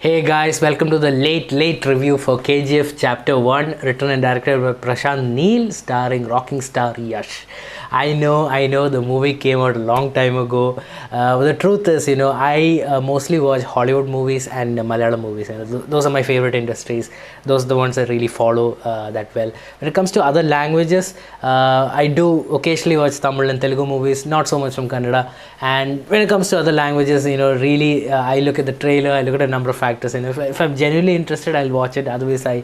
Hey guys, welcome to the late review for KGF Chapter 1, written and directed by Prashant Neel, starring rocking star Yash. I know, the movie came out a long time ago. But the truth is, I mostly watch Hollywood movies and Malayalam movies. Those are my favorite industries. Those are the ones I really follow that well. When it comes to other languages, I do occasionally watch Tamil and Telugu movies, not so much from Kannada. And when it comes to other languages, really, I look at the trailer, I look at a number of factors, and if I'm genuinely interested, I'll watch it. Otherwise, I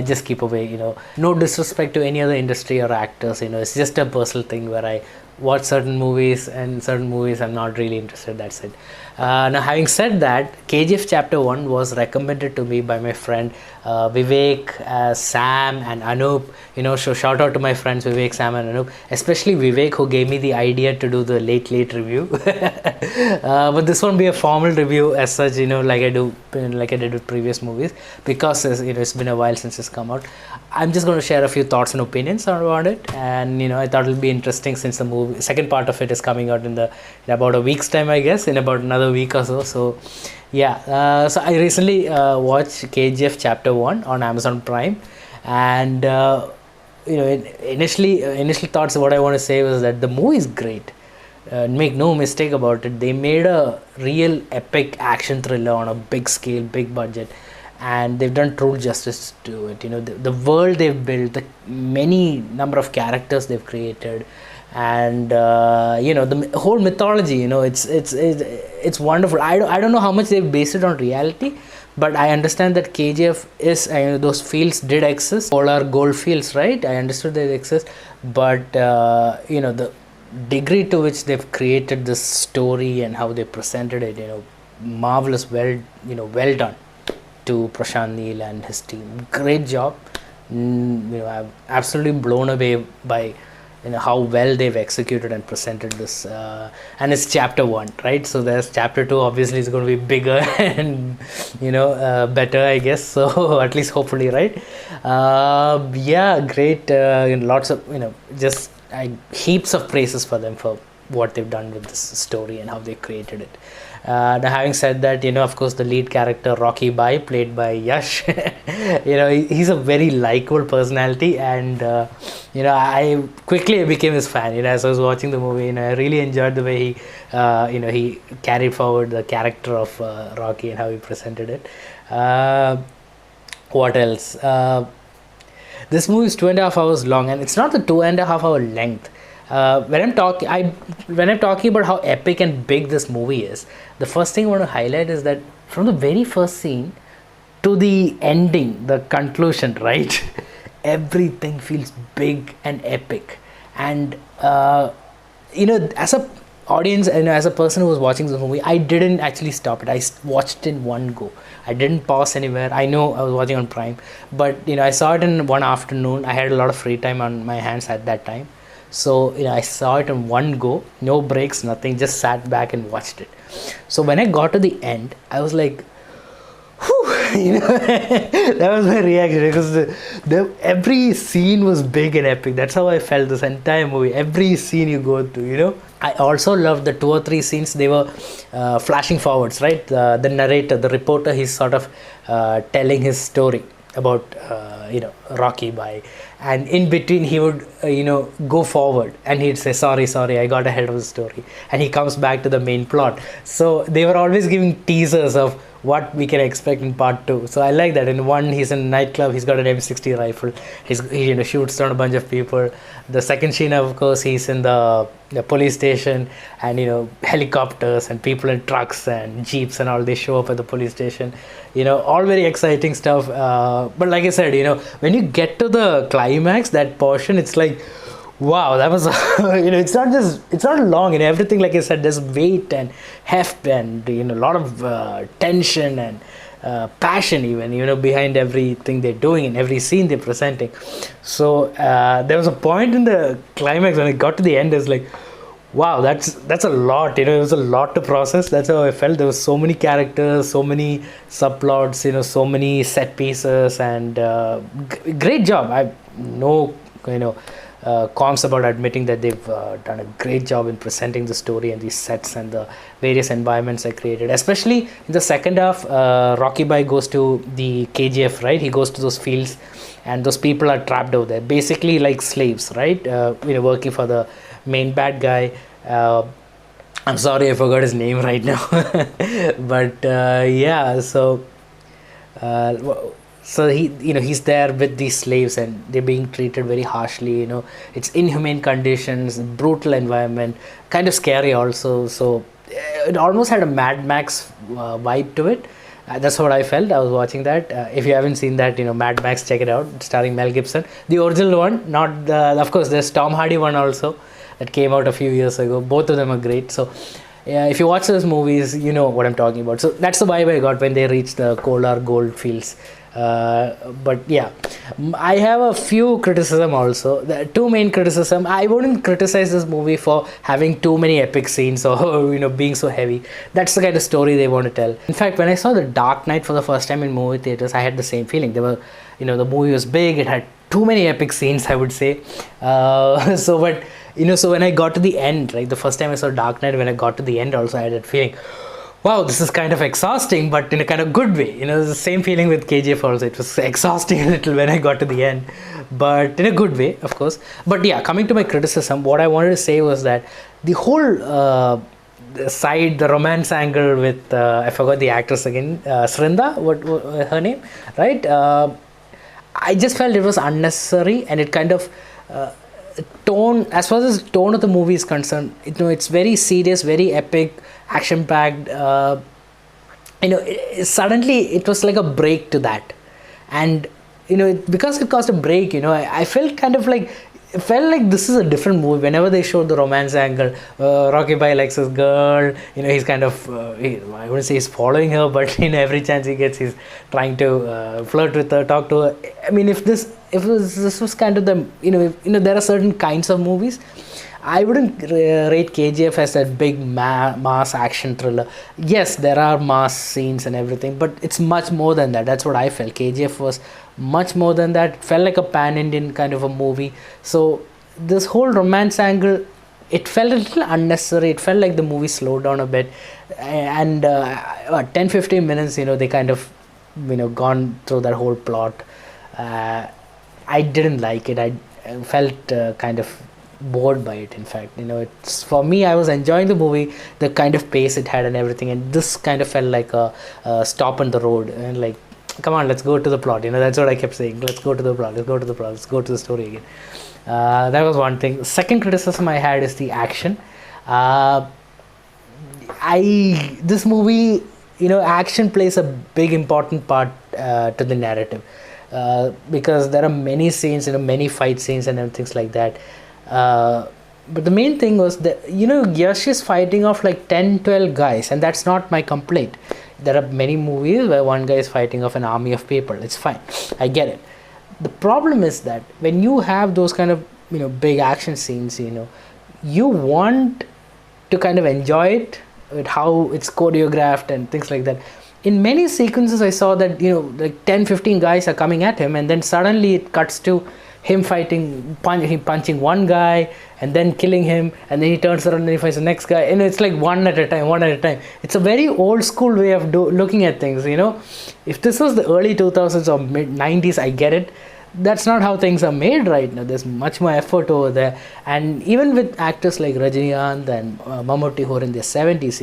just keep away. No disrespect to any other industry or actors. It's just a personal thing where I watch certain movies and certain movies I'm not really interested. That's it. Now, having said that, KGF Chapter 1 was recommended to me by my friend Vivek, Sam, and Anup. So shout out to my friends Vivek, Sam, and Anup, especially Vivek, who gave me the idea to do the late review. But this won't be a formal review as such, like I did with previous movies, because it's been a while since it's come out. I'm just going to share a few thoughts and opinions around it, and I thought it'll be interesting since the second part of it is coming out in about a week's time, I guess, in about another week or so. So yeah, so I recently watched KGF Chapter 1 on Amazon Prime, and initial thoughts of what I want to say was that the movie is great. Make no mistake about it, they made a real epic action thriller on a big scale, big budget, and they've done true justice to it. The world they've built, the many number of characters they've created, and the whole mythology. It's wonderful. I don't know how much they've based it on reality, but I understand that KGF is, those fields did exist. All are gold fields, right? I understood they exist, but the degree to which they've created this story and how they presented it, marvelous. Well done to Prashant Neel and his team. Great job. I'm absolutely blown away by how well they've executed and presented this, and it's chapter 1, right? So there's chapter 2, obviously it's going to be bigger and better, I guess, so at least hopefully, right? Yeah, great. Lots of just heaps of praises for them for what they've done with this story and how they created it. Now, having said that, of course, the lead character Rocky Bai, played by Yash, he's a very likable personality, and I quickly became his fan. As I was watching the movie, I really enjoyed the way he carried forward the character of Rocky and how he presented it. What else? This movie is 2.5 hours long, and it's not the 2.5 hour length. When I'm talking about how epic and big this movie is, the first thing I want to highlight is that from the very first scene to the ending, the conclusion, right? Everything feels big and epic, and as a audience and as a person who was watching this movie, I didn't actually stop it. I watched it in one go. I didn't pause anywhere. I know I was watching on Prime, but I saw it in one afternoon. I had a lot of free time on my hands at that time. So I saw it in one go, no breaks, nothing, just sat back and watched it. So when I got to the end, I was like, whew, that was my reaction, because every scene was big and epic. That's how I felt this entire movie. Every scene you go through, I also loved the 2 or 3 scenes. They were flashing forwards, right? The narrator, the reporter, he's sort of telling his story about Rocky Bai, and in between he would go forward and he'd say sorry, I got ahead of the story, and he comes back to the main plot. So they were always giving teasers of what we can expect in part 2. So I like that. In one, he's in a nightclub, he's got an M60 rifle, he shoots down a bunch of people. The second scene, of course, he's in the police station, and helicopters and people in trucks and jeeps and all, they show up at the police station. All very exciting stuff. But like I said, when you get to the climax, that portion, it's like, wow, that was it's not long, and everything, like I said, there's weight and heft and a lot of tension and passion even behind everything they're doing and every scene they're presenting. So there was a point in the climax when it got to the end, it's like, wow, that's a lot. It was a lot to process. That's how I felt. There were so many characters, so many subplots, so many set pieces, and great job. I know qualms about admitting that they've done a great job in presenting the story and these sets and the various environments I created. Especially in the second half, Rocky Bai goes to the KGF, right? He goes to those fields, and those people are trapped over there, basically like slaves, right? Working for the main bad guy. I'm sorry, I forgot his name right now, but yeah, so. Uh, so he's there with these slaves and they're being treated very harshly. It's inhumane conditions, brutal environment, kind of scary also. So it almost had a Mad Max vibe to it. That's what I felt. I was watching that. If you haven't seen that, Mad Max, check it out. Starring Mel Gibson, the original one, not the. Of course, there's Tom Hardy one also that came out a few years ago. Both of them are great. So yeah, if you watch those movies, you know what I'm talking about. So that's the vibe I got when they reached the Kolar gold fields. But yeah, I have a few criticism also. The two main criticism. I wouldn't criticize this movie for having too many epic scenes or being so heavy. That's the kind of story they want to tell. In fact, when I saw The Dark Knight for the first time in movie theaters, I had the same feeling. There were, the movie was big. It had too many epic scenes, I would say. So when I got to the end, like the first time I saw Dark Knight, when I got to the end, also I had that feeling, wow, this is kind of exhausting, but in a kind of good way. The same feeling with KGF also. It was exhausting a little when I got to the end, but in a good way, of course. But yeah, coming to my criticism, what I wanted to say was that the whole the romance angle with, I forgot the actress again, Srinda, what her name, right? I just felt it was unnecessary, and it kind of tone, as far as the tone of the movie is concerned, it's very serious, very epic, action packed. Suddenly it was like a break to that, and because it caused a break, I felt kind of like, it felt like this is a different movie. Whenever they showed the romance angle, Rocky Bai likes his girl, he's kind of, I wouldn't say he's following her, but every chance he gets, he's trying to flirt with her, talk to her. I mean, if this was kind of the, there are certain kinds of movies. I wouldn't rate KGF as a big mass action thriller. Yes, there are mass scenes and everything, but it's much more than that. That's what I felt. KGF was much more than that. It felt like a pan-Indian kind of a movie. So this whole romance angle, it felt a little unnecessary. It felt like the movie slowed down a bit. And 10-15 minutes, they kind of, gone through that whole plot. I didn't like it. I felt kind of bored by it. In fact, it's, for me, I was enjoying the movie, the kind of pace it had and everything, and this kind of felt like a stop on the road, and like, come on, let's go to the plot. That's what I kept saying. Let's go to the plot. Let's go to the plot. Let's go to the story again. That was one thing. Second criticism I had is the action. This movie, action plays a big important part to the narrative, because there are many scenes, many fight scenes and things like that. But the main thing was that, Yash is fighting off like 10-12 guys, and that's not my complaint. There are many movies where one guy is fighting off an army of people. It's fine. I get it. The problem is that when you have those kind of, big action scenes, you want to kind of enjoy it with how it's choreographed and things like that. In many sequences, I saw that, like 10-15 guys are coming at him, and then suddenly it cuts to him fighting, him punching one guy and then killing him, and then he turns around and he fights the next guy, and it's like one at a time. It's a very old school way of looking at things. If this was the early 2000s or mid 90s, I get it. That's not how things are made right now. There's much more effort over there, and even with actors like Rajinikanth and Mammootty, who are in their 70s,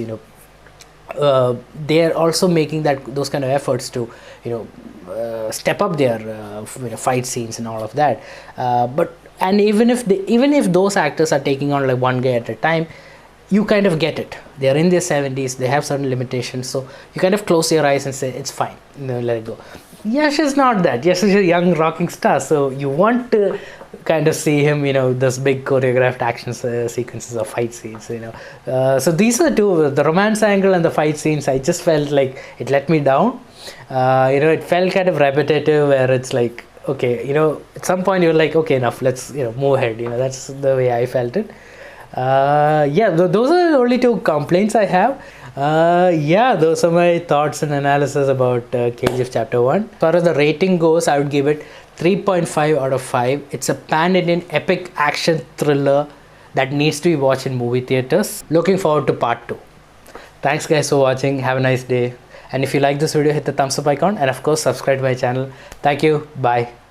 they are also making those kind of efforts to step up their fight scenes and all of that. And even if those actors are taking on like one guy at a time, you kind of get it. They are in their 70s. They have certain limitations, so you kind of close your eyes and say it's fine. Let it go. Yash is not that. Yash is a young rocking star, so you want to kind of see him, this big choreographed action sequences or fight scenes, So these are the two, the romance angle and the fight scenes. I just felt like it let me down. It felt kind of repetitive, where it's like, okay, at some point you're like, okay, enough, let's, move ahead. That's the way I felt it. Those are the only two complaints I have. Yeah, those are my thoughts and analysis about KGF Chapter 1. As far as the rating goes, I would give it 3.5 out of 5. It's a pan-Indian epic action thriller that needs to be watched in movie theaters. Looking forward to part 2. Thanks guys for watching. Have a nice day. And if you like this video, hit the thumbs up icon and of course subscribe to my channel. Thank you. Bye.